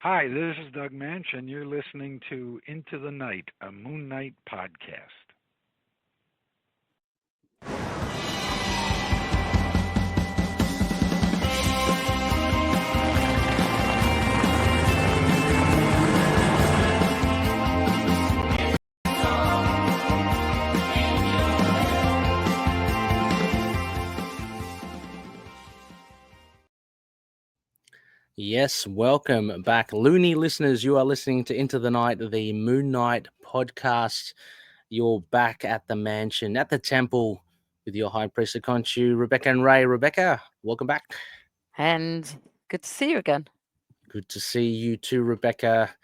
Hi, this is Doug Manch, and you're listening to Into the Night, a Moon Knight podcast. Yes, welcome back, loony listeners. You are listening to Into the Night, the Moon Knight podcast. You're back at the mansion, at the temple, with your High Priestess Conchu, Rebecca and Ray. Rebecca, welcome back. And good to see you again. Good to see you too, Rebecca.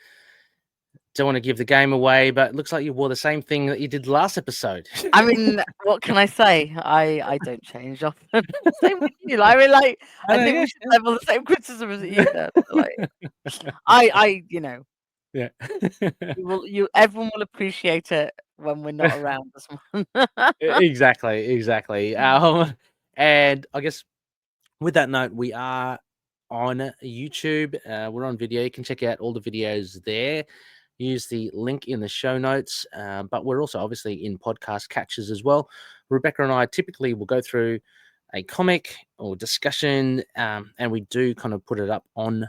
Don't want to give the game away, but it looks like you wore the same thing that you did last episode. I mean, what can I say? I don't change often. Same with you. I mean, like, I think we should level the same criticisms that you said. Like, Yeah. everyone will appreciate it when we're not around this one. Exactly. And I guess with that note, we are on YouTube. We're on video. You can check out all the videos there. Use the link in the show notes. But we're also obviously in podcast catches as well. Rebecca and I typically will go through a comic or discussion, and we do kind of put it up on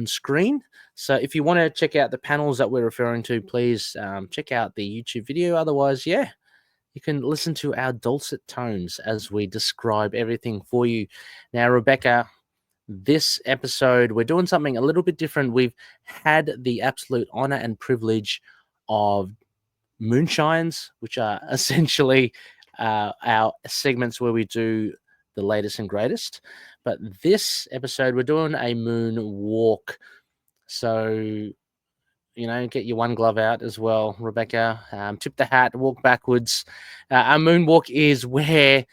screen. So if you want to check out the panels that we're referring to, please check out the YouTube video. Otherwise, yeah, you can listen to our dulcet tones as we describe everything for you. Now, Rebecca, this episode, we're doing something a little bit different. We've had the absolute honor and privilege of moonshines, which are essentially our segments where we do the latest and greatest. But this episode, we're doing a moon walk. So, get your one glove out as well, Rebecca. Tip the hat, walk backwards. Our moonwalk is where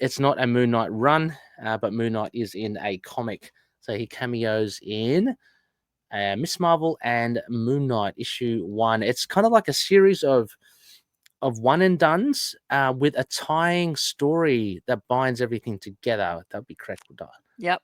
it's not a Moon Knight run, but Moon Knight is in a comic. So he cameos in Miss Marvel and Moon Knight issue 1. It's kind of like a series of one and dones with a tying story that binds everything together. That'd be correct, would I? Yep.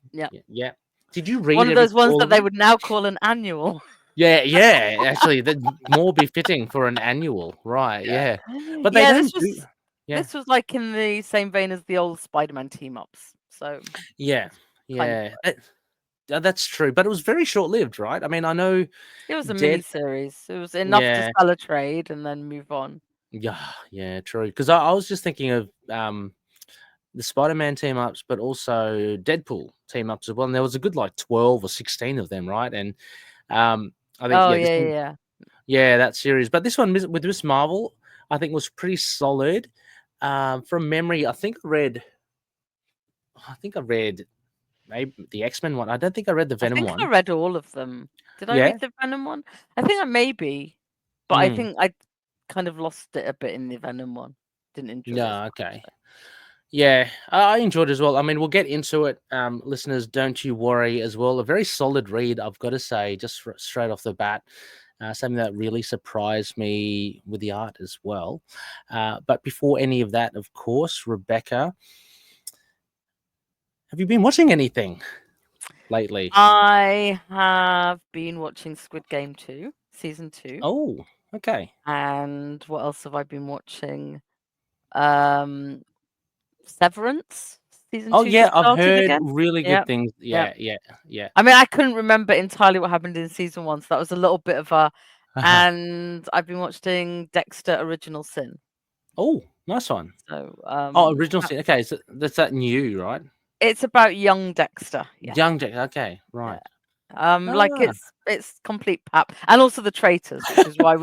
Yeah. Did you read one of those ones all that of they them? would now call an annual? Yeah. Actually, that more befitting for an annual, right? Yeah. But they don't do. Yeah. This was like in the same vein as the old Spider-Man team-ups. So Yeah. kind of That's true, but it was very short-lived, right? I mean, I know it was a Dead. mini series. It was enough to sell a trade and then move on. Yeah, true. Because I was just thinking of the Spider-Man team-ups, but also Deadpool team-ups as well. And there was a good 12 or 16 of them, right? And I think this one, yeah, that series. But this one with Miss Marvel, I think was pretty solid. From memory, I think I read maybe the X-Men one. I don't think I read the Venom one. I read all of them. Did I read the Venom one? I think I maybe, but I think I kind of lost it a bit in the Venom one. Didn't enjoy it. No, okay. Yeah, I enjoyed it as well. I mean, we'll get into it, listeners. Don't you worry as well. A very solid read, I've got to say, just straight off the bat. Something that really surprised me with the art as well. But before any of that, of course, Rebecca, have you been watching anything lately? I have been watching Squid Game 2, season 2. Oh, okay. And what else have I been watching? Severance season 2. Oh yeah, I've heard really good things. Yeah. I mean, I couldn't remember entirely what happened in season 1, so that was a little bit of a. And I've been watching Dexter: Original Sin. Oh, nice one. So, Original Sin. Okay, so that's that new, right? It's about young Dexter. Yeah. Young Dexter. Okay, right. It's complete pap, and also the Traitors, which is why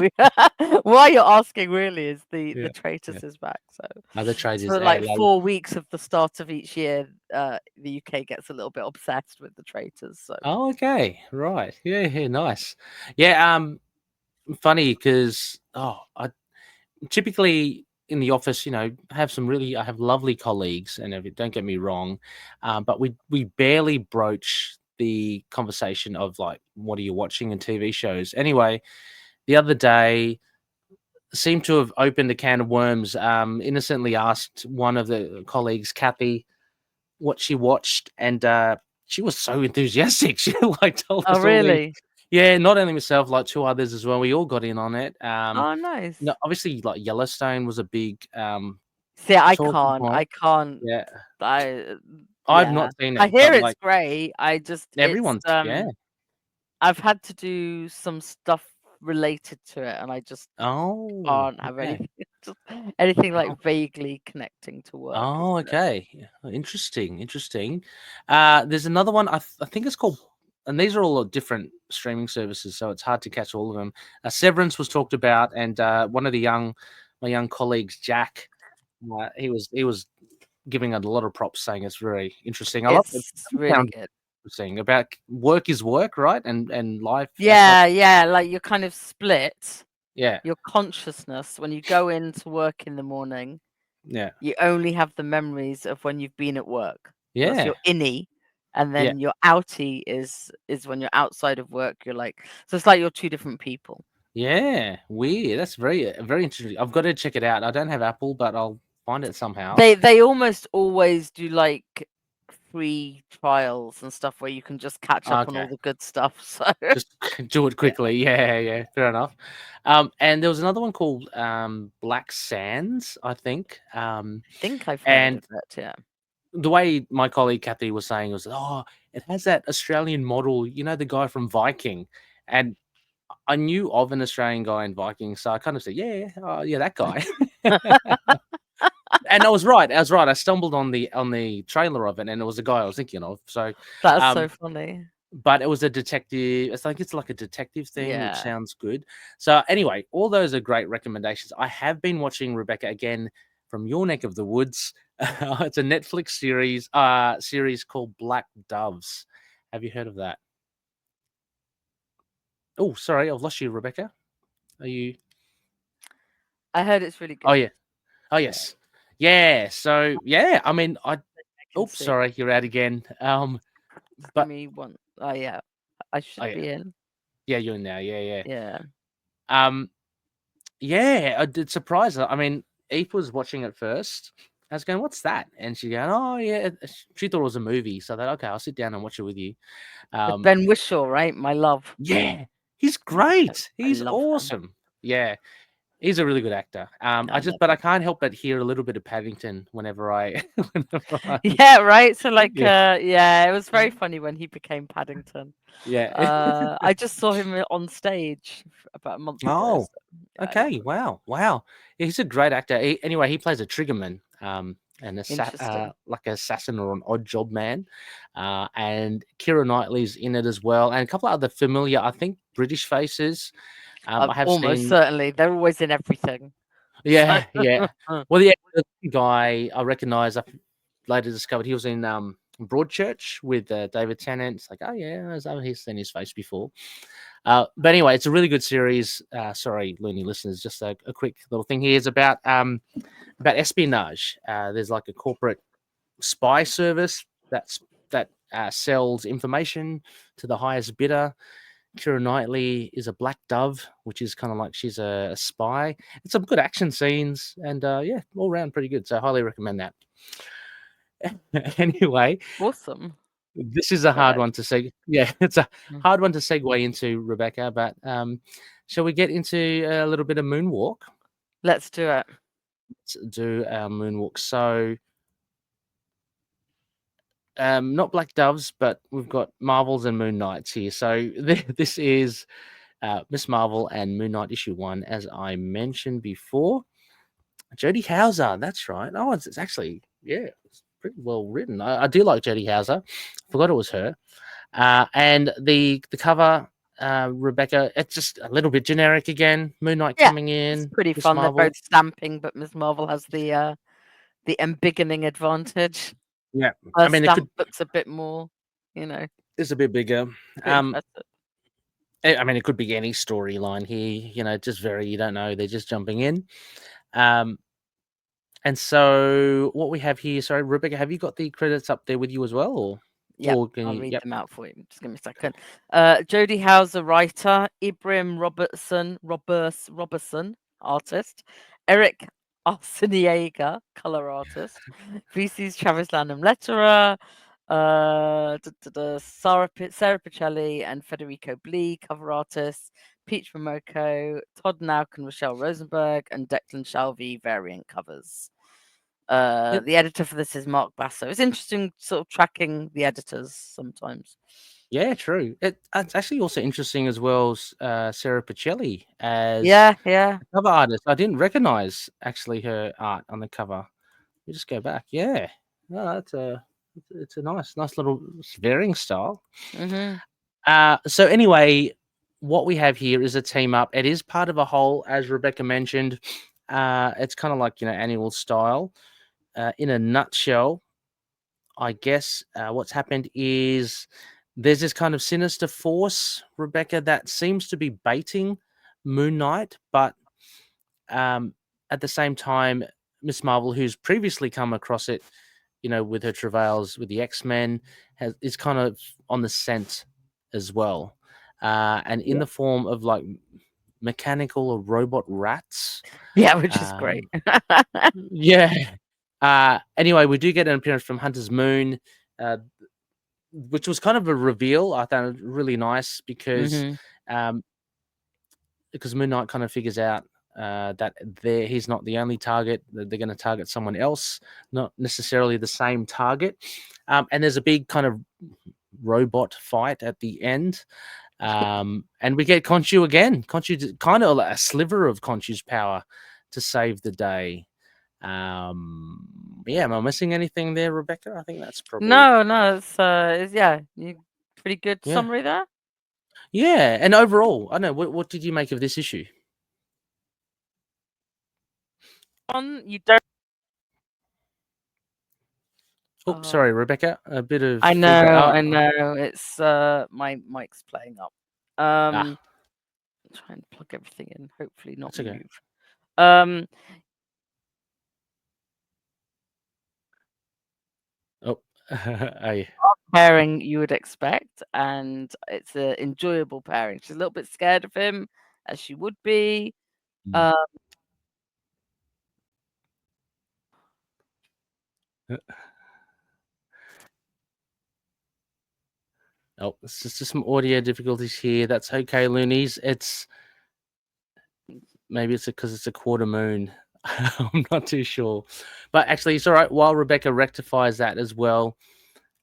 why you're asking really is the Traitors is back. So the Traitors, so 4 weeks of the start of each year, the UK gets a little bit obsessed with the Traitors. So okay, right, yeah, nice, yeah. Funny because I typically in the office, I have lovely colleagues, and don't get me wrong, but we barely broach the conversation of what are you watching in TV shows. Anyway, the other day seemed to have opened a can of worms. Innocently asked one of the colleagues, Kathy, what she watched, and she was so enthusiastic. She told us really? Yeah, not only myself, like 2 others as well. We all got in on it. Oh, nice. No, obviously, like Yellowstone was a big See, I talking can't. point. I can't. Yeah, I I've yeah. not seen I it, hear but it's like great. It's everyone's, yeah. I've had to do some stuff related to it, and I just Oh, can't have okay. just anything Oh, like vaguely connecting to work. oh, Is okay. Yeah, interesting, interesting. There's another one. I think it's called, and these are all different streaming services, so it's hard to catch all of them. Severance was talked about, and one of my young colleagues, Jack, he was giving it a lot of props, saying it's very interesting. I love it. It's really Sounds good. interesting about work is work, right? And life outside. Yeah, yeah. Like you're kind of split. Yeah, Your consciousness when you go into work in the morning, yeah, you only have the memories of when you've been at work. That's yeah, your innie, and yeah, then your outie is when you're outside of work. You're like, so it's like you're two different people. yeah. Weird. That's very interesting. I've got to check it out. I don't have Apple, but I'll find it somehow. They almost always do like free trials and stuff where you can just catch up on Okay, all the good stuff. So just do it yeah, quickly. Yeah, yeah. Fair enough. And there was another one called Black Sands, I think. I think I've heard And of it. Yeah. the way my colleague Kathy was saying was, oh, it has that Australian model, the guy from Viking. And I knew of an Australian guy in Viking, so I kind of said, yeah, oh, yeah, that guy. And I was right. I was right. I stumbled on the trailer of it, and it was the guy I was thinking of. So, That's so um, funny. but it was a detective. It's like a detective thing, which Yeah. sounds good. So anyway, all those are great recommendations. I have been watching, Rebecca, again from your neck of the woods. It's a Netflix series called Black Doves. Have you heard of that? Oh, sorry, I've lost you, Rebecca. Are you? I heard it's really Oh good. yeah. Oh Yeah. yes. Yeah. So yeah, I mean, I can oops, see. sorry, you're out again. Just give But me one. Oh yeah, I oh should yeah, be in. yeah, you're in now. Yeah, yeah. Yeah. Um, yeah, I did surprise her. I mean, Eve was watching it first. I was going, "What's that?" And she going, "Oh yeah." She thought it was a movie, so that okay, I'll sit down and watch it with you. With Um, Ben Whishaw, right? My love. yeah, he's I, great. I He's love him. awesome. Yeah, he's a really good actor. I love But I him. can't help but hear a little bit of Paddington whenever whenever I, Yeah, right. So like, yeah, yeah, it was very funny when he became Paddington. yeah. I just saw him on stage about a month ago. Oh, So, yeah, I love okay. him. Wow, wow. Yeah, he's a great actor. Anyway, he plays a triggerman, and Interesting. like an assassin or an odd job man. And Keira Knightley's in it as well, and a couple of other familiar, I think, British faces. I have Almost seen. certainly, they're always in everything. So, Yeah, yeah. Well, yeah, the guy I recognise. I later discovered he was in Broadchurch with David Tennant. It's like, oh yeah, he's seen his face before. But anyway, it's a really good series. Sorry, loony listeners, just a quick little thing here is about espionage. There's like a corporate spy service that sells information to the highest bidder. Keira Knightley is a black dove, which is kind of like she's a spy. It's some good action scenes, and yeah, all around pretty good. So highly recommend that. Anyway, awesome. this is a hard Right. one to say. Yeah, it's a hard one to segue into, Rebecca. But shall we get into a little bit of moonwalk? Let's do it. Let's do our moonwalk. So, not Black Doves, but we've got Marvels and Moon Knights here. So this is Miss Marvel and Moon Knight issue 1, as I mentioned before. Jodie Hauser, that's right. Oh, it's actually, yeah, it's pretty well written. I do like Jodie Hauser. Forgot it was her. And the cover, Rebecca, it's just a little bit generic again. Moon Knight Yeah, coming it's in. pretty Miss fun. They're Marvel. both stamping, but Ms. Marvel has the embiggening advantage. Yeah, Her I mean, stamp looks a bit more, it's a bit bigger. impressive. I mean, it could be any storyline here. Just you don't know. They're just jumping in. And so what we have here, sorry, Rebecca, have you got the credits up there with you as well, or? Yep, Or can I'll you? read Yep. them out for you. Just give me a second. Jodie Hauser, writer. Ibrahim Robertson, artist. Eric Arciniega, color artist. VC's Travis Lanham, letterer. Sarah Pichelli and Federico Blee, cover artists. Peach Momoko, Todd Nauk and Rochelle Rosenberg, and Declan Shalvey, variant covers. The editor for this is Mark Basso. It's interesting sort of tracking the editors sometimes. Yeah, true. It's actually also interesting as well, Sarah Pichelli as Yeah. a cover artist. I didn't recognize actually her art on the cover. We just go back. Yeah, no, it's a nice little varying style. So anyway, what we have here is a team up. It is part of a whole, as Rebecca mentioned. It's kind of like annual style. In a nutshell, I guess what's happened is there's this kind of sinister force, Rebecca, that seems to be baiting Moon Knight, but at the same time, Miss Marvel, who's previously come across it, with her travails with the X-Men, is kind of on the scent as well, and in the form of like mechanical or robot rats. Yeah, which is great. Yeah. Anyway, we do get an appearance from Hunter's Moon, which was kind of a reveal. I thought it really nice because Moon Knight kind of figures out that he's not the only target. They're going to target someone else, not necessarily the same target. And there's a big kind of robot fight at the end. And we get Khonshu again. Khonshu, kind of like a sliver of Khonshu's power to save the day. Am I missing anything there, Rebecca? I think that's probably no. It's pretty good summary there. Yeah, and overall, I don't know. What did you make of this issue? You don't. Oh, sorry, Rebecca. A bit of. I know. It's my mic's playing up. Try and plug everything in. Hopefully not move. Pairing you would expect, and it's an enjoyable pairing. She's a little bit scared of him, as she would be. It's just some audio difficulties here. That's okay, Loonies. Maybe it's because it's a quarter moon. I'm not too sure, but actually, it's all right. While Rebecca rectifies that as well,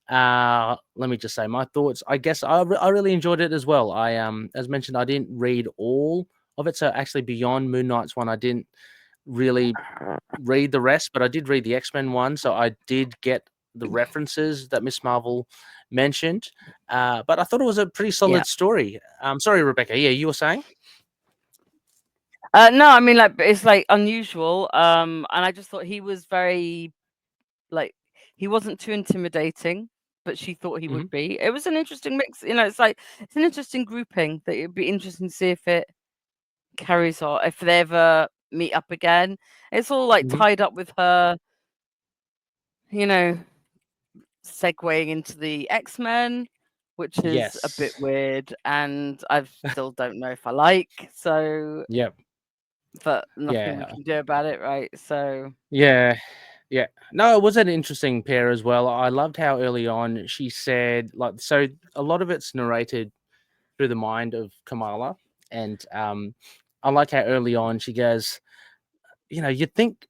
let me just say my thoughts. I guess I really enjoyed it as well. I as mentioned, I didn't read all of it, so actually beyond Moon Knight's one, I didn't really read the rest, but I did read the X-Men one, so I did get the references that Miss Marvel mentioned. But I thought it was a pretty solid story. Sorry, Rebecca. Yeah, you were saying? No, I mean, like, it's like unusual. And I just thought he was very, like, he wasn't too intimidating, but she thought he would be. It was an interesting mix. It's like, it's an interesting grouping that it'd be interesting to see if it carries on, if they ever meet up again. It's all like tied up with her, segueing into the X-Men, which is a bit weird, and I still don't know if I like. So but nothing we can do about it, right? So yeah. No, it was an interesting pair as well. I loved how early on she said, like, so a lot of it's narrated through the mind of Kamala, and I like how early on she goes, you'd think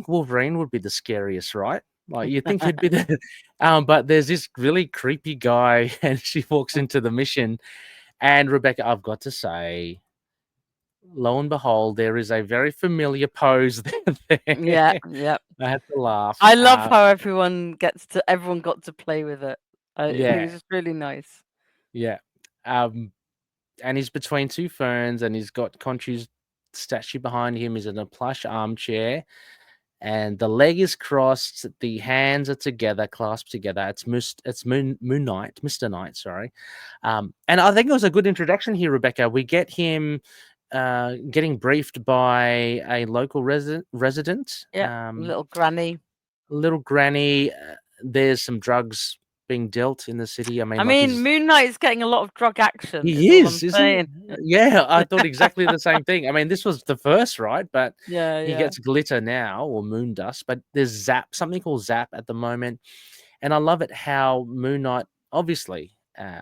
Wolverine would be the scariest, right? Like, you'd think he'd be the but there's this really creepy guy, and she walks into the mission, and Rebecca, I've got to say, lo and behold, there is a very familiar pose there. Yeah. I had to laugh. I love how everyone got to play with it. It was just really nice. Yeah. And he's between two ferns, and he's got Khonshu's statue behind him. He's in a plush armchair, and the leg is crossed. The hands are together, clasped together. It's Moon Knight, Mr. Knight, sorry. And I think it was a good introduction here, Rebecca. We get him getting briefed by a local resident. Little granny. There's some drugs being dealt in the city. I mean, Moon Knight is getting a lot of drug action. He is, isn't he? Yeah, I thought exactly the same thing. I mean, this was the first, right? But he gets glitter now, or moon dust. But there's something called Zap at the moment. And I love it how Moon Knight obviously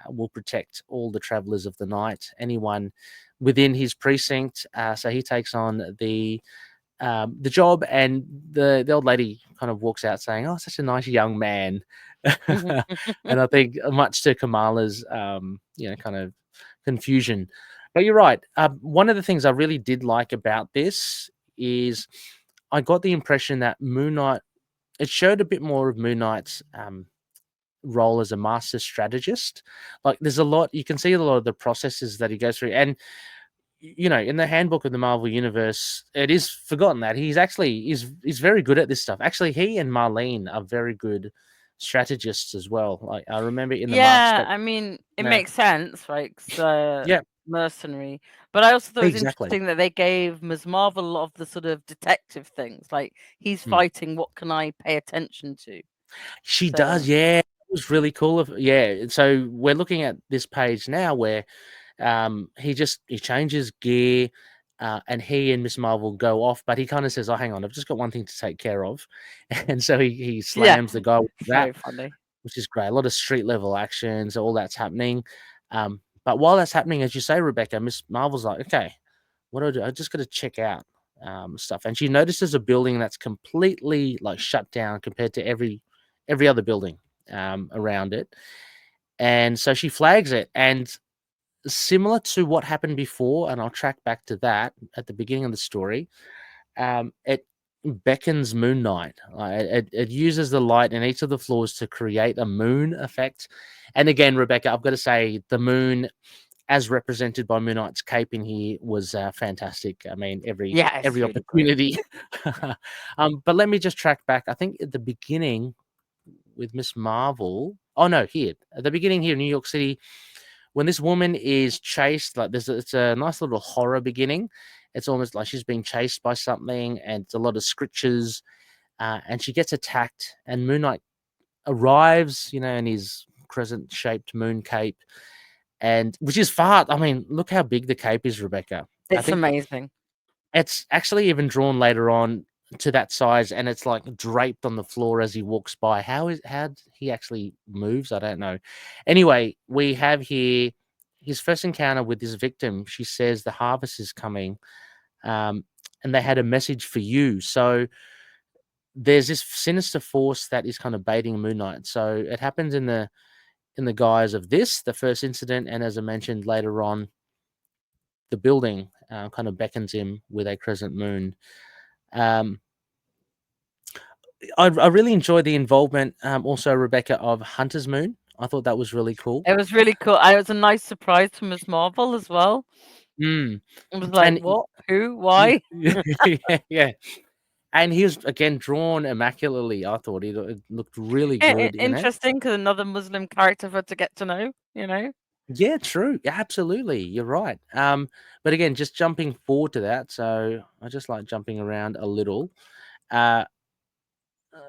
will protect all the travelers of the night, anyone within his precinct. So he takes on the job, and the old lady kind of walks out saying, "Oh, such a nice young man," and I think much to Kamala's kind of confusion. But you're right. One of the things I really did like about this is I got the impression that Moon Knight, it showed a bit more of Moon Knight's role as a master strategist. Like there's a lot, you can see a lot of the processes that he goes through. And in the handbook of the Marvel Universe, it is forgotten that he's very good at this stuff. Actually, he and Marlene are very good strategists as well. Like I remember in the Yeah, Mark I mean, it Yeah. makes sense, right? 'Cause Yeah, mercenary. But I also thought it was exactly. interesting that they gave Ms. Marvel a lot of the sort of detective things. Like he's Hmm. fighting, what can I pay attention to? She So does, yeah. It was really cool yeah. So we're looking at this page now where he changes gear, and he and Miss Marvel go off, but he kind of says, "Oh, hang on, I've just got one thing to take care of," and so he yeah, slams the guy with it's that, very funny. which is great. A lot of street level actions, all that's happening. But while that's happening, as you say, Rebecca, Miss Marvel's like, "Okay, what do I do? I just got to check out stuff," and she notices a building that's completely like shut down compared to every other building around it, and so she flags it. And similar to what happened before, and I'll track back to that at the beginning of the story, it beckons Moon Knight. It uses the light in each of the floors to create a moon effect. And again, Rebecca, I've got to say the moon, as represented by Moon Knight's cape in here, was fantastic. I mean, Yeah, it's every really great. opportunity. But let me just track back. I think at the beginning with Miss Marvel. Oh no, here at the beginning here in New York City, when this woman is chased, like it's a nice little horror beginning. It's almost like she's being chased by something, and it's a lot of scritches, and she gets attacked. And Moon Knight arrives, in his crescent-shaped moon cape, and which is far. I mean, look how big the cape is, Rebecca. I It's think amazing. it's actually even drawn later on to that size, and it's like draped on the floor as he walks by. How he actually moves? I don't know. Anyway, we have here his first encounter with this victim. She says the harvest is coming, and they had a message for you. So there's this sinister force that is kind of baiting Moon Knight. So it happens in the guise of the first incident, and as I mentioned later on, the building kind of beckons him with a crescent moon. Um, I really enjoyed the involvement, also, Rebecca, of Hunter's Moon. I thought that was really cool. It was really cool. And it was a nice surprise for Ms. Marvel as well. Mm. It was like, And what? Who? Why? yeah. And he was again drawn immaculately. I thought it looked really good in it. Interesting, because another Muslim character for to get to know, Yeah, true. Absolutely. You're right. But again, just jumping forward to that. So I just like jumping around a little.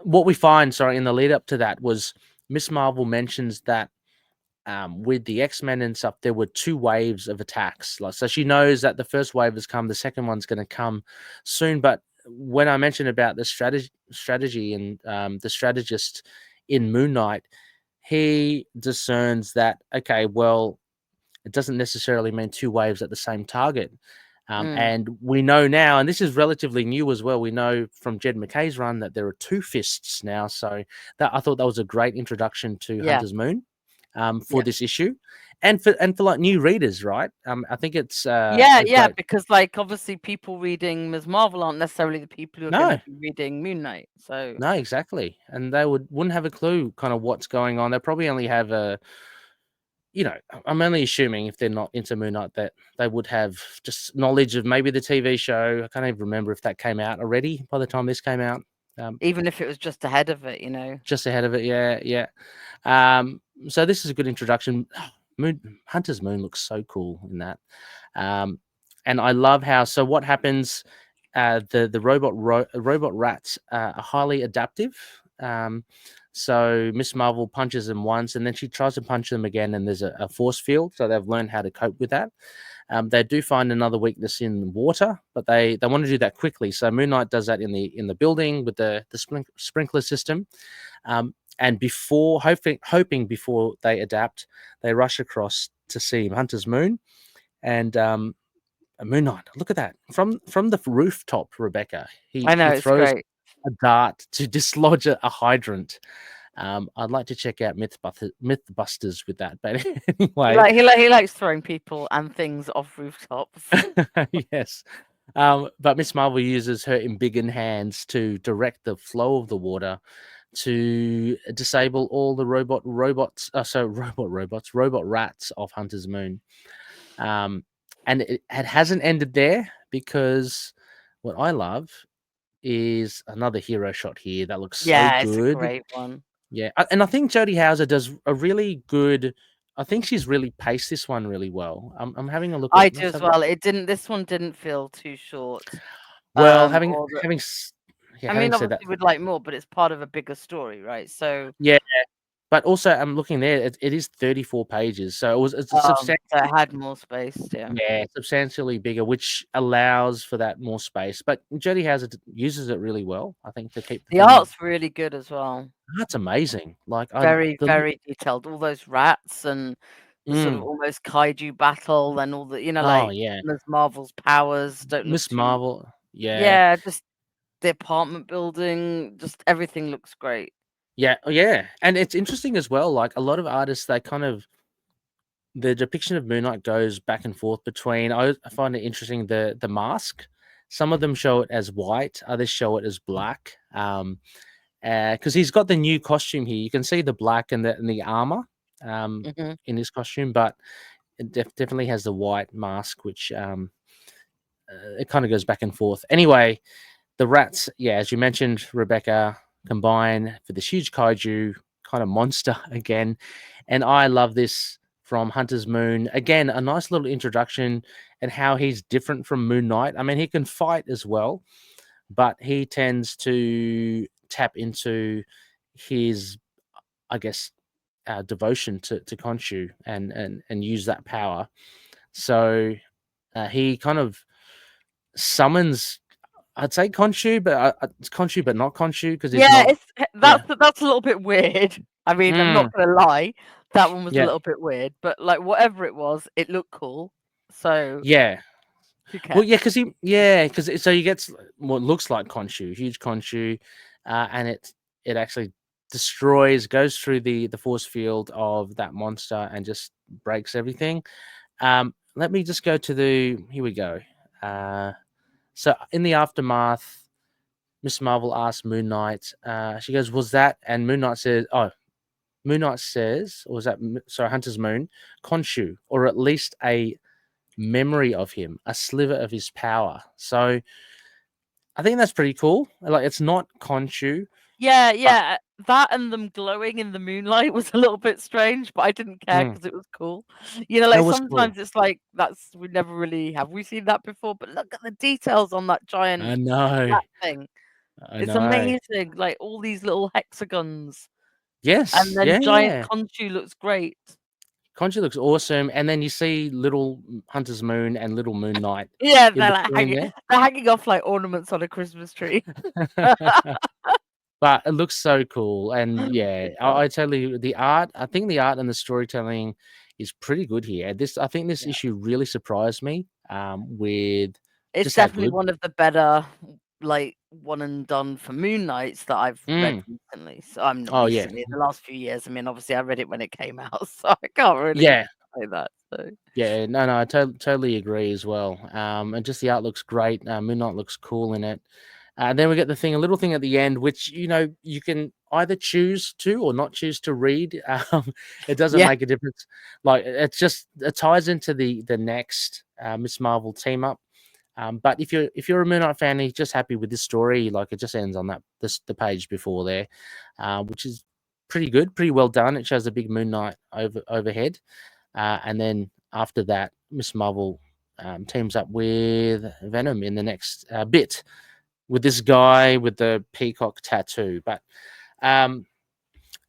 What we find, sorry, in the lead up to that was Miss Marvel mentions that with the X-Men and stuff, there were 2 waves of attacks. Like, so she knows that the first wave has come, the second one's going to come soon. But when I mentioned about the strategy and the strategist in Moon Knight, he discerns that, okay, well, it doesn't necessarily mean 2 waves at the same target. And we know now, and this is relatively new as well, we know from Jed MacKay's run that there are 2 fists now. So that I thought that was a great introduction to Hunter's Moon for this issue, and for like new readers, right? I think it's great, because like obviously people reading Ms. Marvel aren't necessarily the people who are going to be reading Moon Knight. So no, exactly, and they wouldn't have a clue kind of what's going on. They probably only have I'm only assuming if they're not into Moon Knight that they would have just knowledge of maybe the TV show. I can't even remember if that came out already by the time this came out. Even if it was just ahead of it, just ahead of it, yeah. So this is a good introduction. Hunter's Moon looks so cool in that, and I love how. So what happens? The robot rats are highly adaptive. So Miss Marvel punches them once, and then she tries to punch them again, and there's a force field. So they've learned how to cope with that. They do find another weakness in water, but they want to do that quickly. So Moon Knight does that in the building with the sprinkler system. and before hoping before they adapt, they rush across to see Hunter's Moon and Moon Knight. Look at that from the rooftop, Rebecca. I know, He it's throws great. a dart to dislodge a hydrant. I'd like to check out Mythbusters with that, but anyway, He likes throwing people and things off rooftops. yes. But Miss Marvel uses her embiggened hands to direct the flow of the water to disable all the robot rats off Hunter's Moon. And it hasn't ended there, because what I love is another hero shot here that looks so Yeah, it's a good. great one. Yeah, and I think Jodie Hauser does a really good. I think she's really paced this one really well. I'm having a look. I At, do let's as have a- well. This one didn't feel too short. Well, Or having I mean, said that, obviously we'd like more, but it's part of a bigger story, right? So yeah. But also, I'm looking there. It is 34 pages, so it's a so it had more space. Yeah. substantially bigger, which allows for that more space. But Jodie Hauser uses it really well, I think, to keep The thing- art's really good as well. That's amazing. Like Very detailed. All those rats and the sort of almost kaiju battle and all the like yeah, Ms. Marvel's powers don't look Miss too. Marvel, Yeah, just the apartment building, just everything looks great. yeah, and it's interesting as well. Like a lot of artists, they kind of the depiction of Moon Knight goes back and forth between. I find it interesting the mask. Some of them show it as white, others show it as black. Because he's got the new costume here. You can see the black and the armor in his costume, but it definitely has the white mask, which it kind of goes back and forth. Anyway, the rats, yeah, as you mentioned, Rebecca, combine for this huge kaiju kind of monster again. And I love this from Hunter's Moon. Again, a nice little introduction and how he's different from Moon Knight. I mean, he can fight as well, but he tends to tap into his, I guess, devotion to Khonshu and use that power. So he kind of summons, I'd say Khonshu, but it's Khonshu, but not Khonshu, because that's a little bit weird. I mean, I'm not gonna lie, that one was a little bit weird, but like whatever it was, it looked cool. So yeah. Well, yeah, because he gets what looks like Khonshu, huge Khonshu, and it actually goes through the force field of that monster and just breaks everything. Let me just go to here we go. So in the aftermath, Miss Marvel asks Moon Knight. She goes, "Was that?" And Moon Knight says, or was that? Sorry, Hunter's Moon, Khonshu, or at least a memory of him, a sliver of his power." So I think that's pretty cool. Like, it's not Khonshu. Yeah, that and them glowing in the moonlight was a little bit strange, but I didn't care because it was cool. Like sometimes it's like we never really have we seen that before, but look at the details on that giant I know. thing. I It's know. amazing, like all these little hexagons. Yes, And then giant Khonshu looks great. Khonshu looks awesome, and then you see little Hunter's Moon and little Moon Knight. Yeah, they're hanging off like ornaments on a Christmas tree. But it looks so cool, and yeah, I tell you, the art. I think the art and the storytelling is pretty good here. I think this issue really surprised me. It's definitely one of the better, like, one and done for Moon Knights that I've read recently. So I'm not recently, in the last few years. I mean, obviously I read it when it came out, so I can't really say that. So. Yeah, no, I totally agree as well. And just the art looks great. Moon Knight looks cool in it. Then we get a little thing at the end, which you can either choose to or not choose to read. It doesn't make a difference. Like it ties into the next Miss Marvel team up. But if you're a Moon Knight fan, you're just happy with this story, like it just ends on the page before there, which is pretty good, pretty well done. It shows a big Moon Knight overhead, and then after that, Miss Marvel teams up with Venom in the next bit, with this guy with the peacock tattoo. But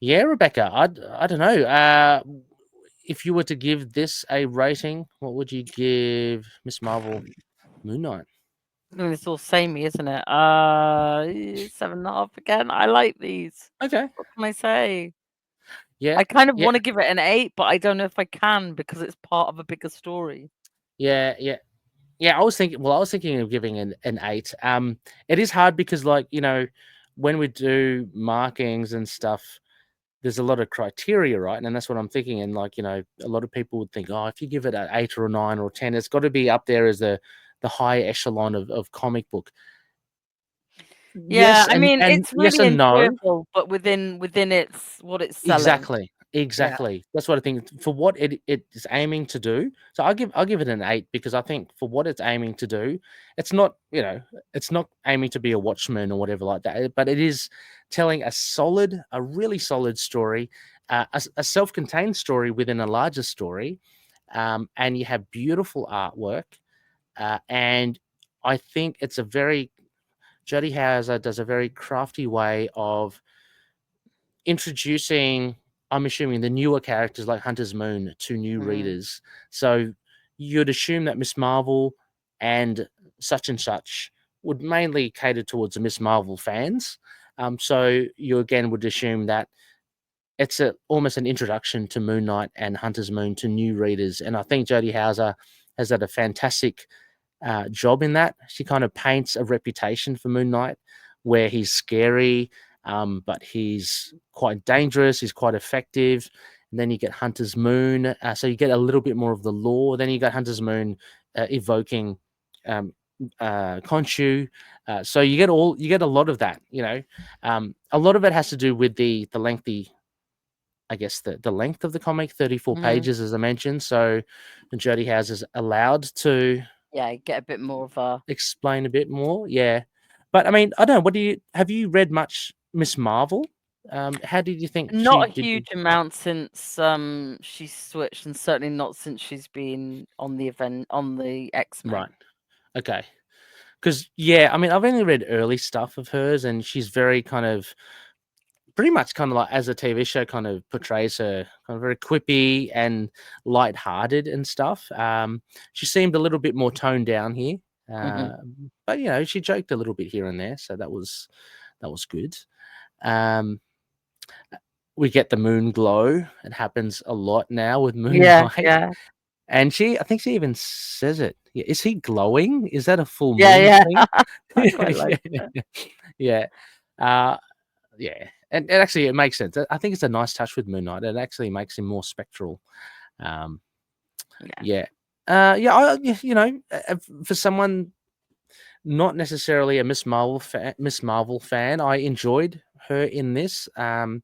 Rebecca, I don't know. If you were to give this a rating, what would you give Miss Marvel Moon Knight? I mean, it's all samey, isn't it? 7.5 again. I like these. Okay. What can I say? Yeah. I kind of Yeah. want to give it an 8, but I don't know if I can because it's part of a bigger story. Yeah. Yeah. Yeah. I was thinking of giving an 8. It is hard because, like, when we do markings and stuff, there's a lot of criteria, right? And that's what I'm thinking. And, like, a lot of people would think, oh, if you give it an 8 or a 9 or a 10, it's got to be up there as the high echelon of comic book. Yeah, Yes, I mean, and it's yes really and no. enjoyable, but within its what it's selling. Exactly. That's what I think for what it is aiming to do. So I'll give it an 8 because I think for what it's aiming to do, it's not, it's not aiming to be a Watchmen or whatever like that, but it is telling a really solid story, a self-contained story within a larger story, and you have beautiful artwork, and I think it's a very Jody Hauser does a very crafty way of introducing, I'm assuming, the newer characters like Hunter's Moon to new readers. So you'd assume that Miss Marvel and such would mainly cater towards the Miss Marvel fans. So you again would assume that it's almost an introduction to Moon Knight and Hunter's Moon to new readers. And I think Jodie Hauser has done a fantastic job in that. She kind of paints a reputation for Moon Knight where he's scary, but he's quite dangerous. He's quite effective. And then you get Hunter's Moon, so you get a little bit more of the lore. Then you got Hunter's Moon evoking Khonshu. So you get a lot of that. A lot of it has to do with the lengthy, I guess, the length of the comic, 34 pages, as I mentioned. So Jodie Hauser is allowed to get a bit more of a explain a bit more. Yeah. But I mean, I don't know. Have you read much Miss Marvel? How did you think she not a did? huge amount since she switched, and certainly not since she's been on the X-Men. Right. Okay. Because I mean, I've only read early stuff of hers, and she's very pretty much kind of like, as a TV show kind of portrays her, kind of very quippy and light-hearted and stuff. She seemed a little bit more toned down here, but she joked a little bit here and there, so that was good. We get the moon glow. It happens a lot now with Moonlight. Yeah. And I think she even says it. Yeah, is he glowing? Is that a full moon Yeah. thing? I quite like it. Yeah. Yeah. And actually, it makes sense. I think it's a nice touch with Moon Knight. It actually makes him more spectral. Yeah. For someone not necessarily a Miss Marvel fan, I enjoyed her in this. I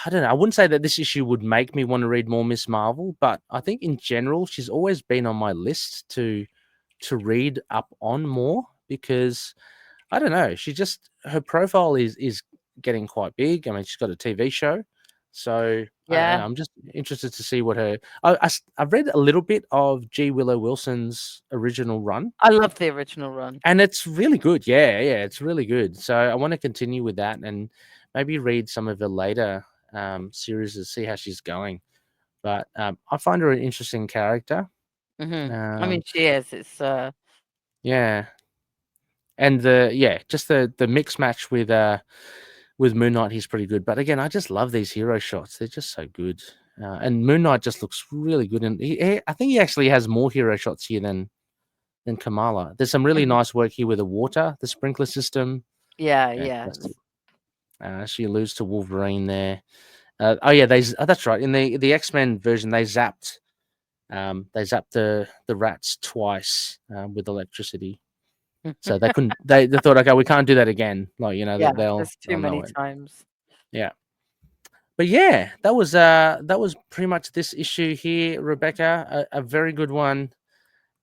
don't know. I wouldn't say that this issue would make me want to read more Miss Marvel, but I think in general she's always been on my list to read up on more because I don't know. Her profile is getting quite big. I mean, she's got a TV show, so I don't know, I'm just interested to see what I've read a little bit of G. Willow Wilson's original run. I love the original run, and it's really good. Yeah, it's really good. So I want to continue with that and maybe read some of her later series to see how she's going. But I find her an interesting character. I mean, she is. It's yeah, and just the mix match with Moon Knight, he's pretty good. But again, I just love these hero shots. They're just so good. And Moon Knight just looks really good. And I think he actually has more hero shots here than Kamala. There's some really nice work here with the water, the sprinkler system. Yeah. She alludes to Wolverine there. That's right. In the X-Men version, they zapped the rats twice with electricity. So they couldn't. They thought, okay, we can't do that again. Like they'll too many times. Yeah. But yeah, that was pretty much this issue here, Rebecca. A very good one.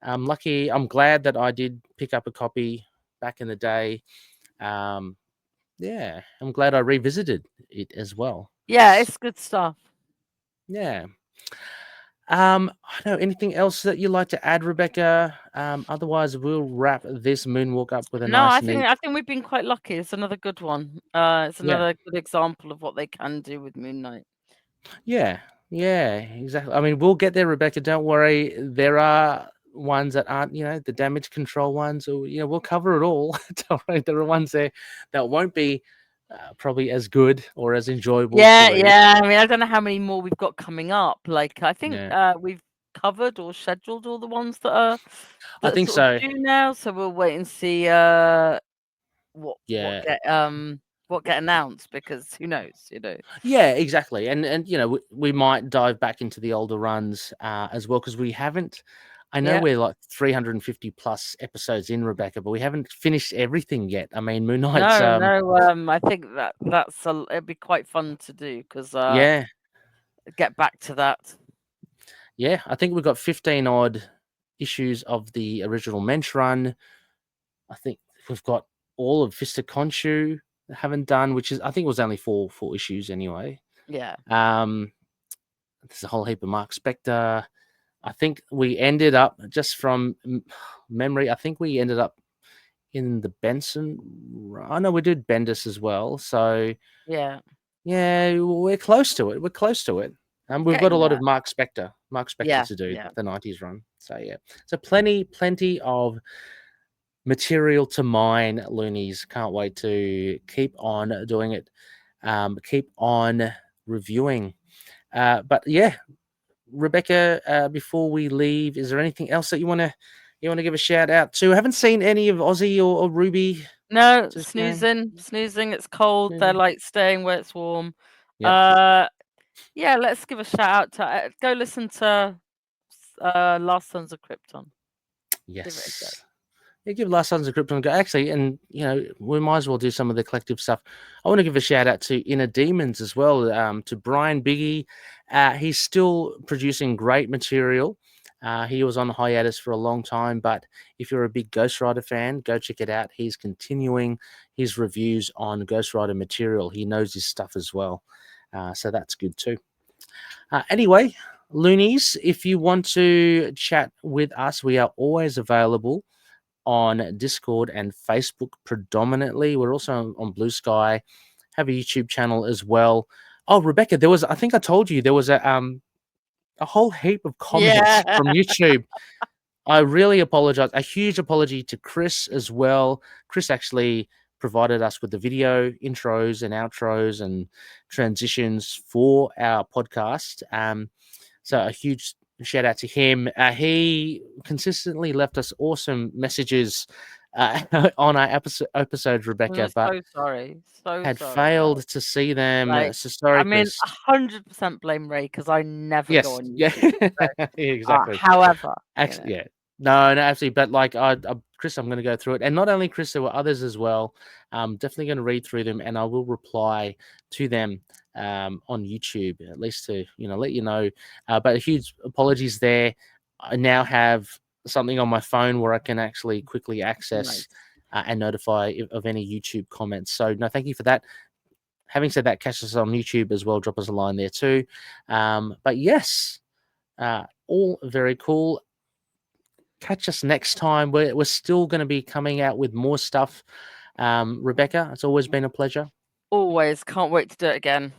I'm lucky. I'm glad that I did pick up a copy back in the day. I'm glad I revisited it as well. Yeah, it's good stuff. Yeah. I don't know, anything else that you'd like to add, Rebecca? Otherwise, we'll wrap this Moonwalk up with a nice. I think we've been quite lucky. It's another good one. It's another good example of what they can do with Moon Knight. Yeah, exactly. I mean, we'll get there, Rebecca. Don't worry. There are ones that aren't, the damage control ones, or we'll cover it all. Don't worry, there are ones there that won't be probably as good or as enjoyable to Yeah, read. yeah. I mean, I don't know how many more we've got coming up. Like, I think Yeah. we've covered or scheduled all the ones that are I think sort of so. due now. So we'll wait and see what Yeah. get announced, because who knows, Yeah, exactly. And we might dive back into the older runs as well, because we haven't. I know Yeah. we're like 350 plus episodes in, Rebecca, but we haven't finished everything yet. I mean, Moon Knight's No. I think it'd be quite fun to do, because yeah. get back to that. Yeah, I think we've got 15 odd issues of the original Mensch run. I think we've got all of Vista Conchu haven't done, which is, I think it was only four issues anyway. Yeah. There's a whole heap of Mark Spector. I think we ended up, just from memory, I think we ended up in the Benson. I know we did Bendis as well. So Yeah. we're close to it. We're close to it. We've got a lot of Mark Spector to do, the 90s run. So yeah, so plenty of material to mine, loonies. Can't wait to keep on doing it. Keep on reviewing. But yeah, Rebecca, before we leave, is there anything else that you want to give a shout out to? I haven't seen any of Ozzy or Ruby. No, snoozing. It's cold. They're like staying where it's warm. Yep. Yeah, let's give a shout out to go listen to Last Sons of Krypton. Yes. Give Last Sons of Krypton a go. Actually, and we might as well do some of the collective stuff. I want to give a shout out to Inner Demons as well, to Brian Biggie. He's still producing great material. He was on hiatus for a long time, but if you're a big Ghost Rider fan, go check it out. He's continuing his reviews on Ghost Rider material. He knows his stuff as well. So that's good too. Anyway, loonies, if you want to chat with us, we are always available on Discord and Facebook predominantly. We're also on Blue Sky, have a YouTube channel as well. Oh, Rebecca, I think I told you there was a whole heap of comments from YouTube. I really apologize. A huge apology to Chris as well. Chris actually provided us with the video intros and outros and transitions for our podcast. So a huge shout out to him. He consistently left us awesome messages on our episodes, Rebecca, but so sorry. Had failed to see them. So sorry, I mean, Chris. 100% blame Ray, because I never go on YouTube. Yeah, exactly. However, actually, yeah. No, absolutely. But like, Chris, I'm going to go through it, and not only Chris, there were others as well. I'm definitely going to read through them, and I will reply to them on YouTube, at least to let you know. But a huge apologies there. I now have something on my phone where I can actually quickly access and notify of any YouTube comments. So no, thank you for that. Having said that, catch us on YouTube as well. Drop us a line there too. But yes, all very cool. Catch us next time. We're still going to be coming out with more stuff. Rebecca, it's always been a pleasure. Always. Can't wait to do it again.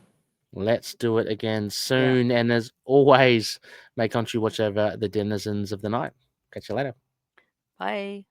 Let's do it again soon. Yeah. And as always, may country watch over the denizens of the night. Catch you later. Bye.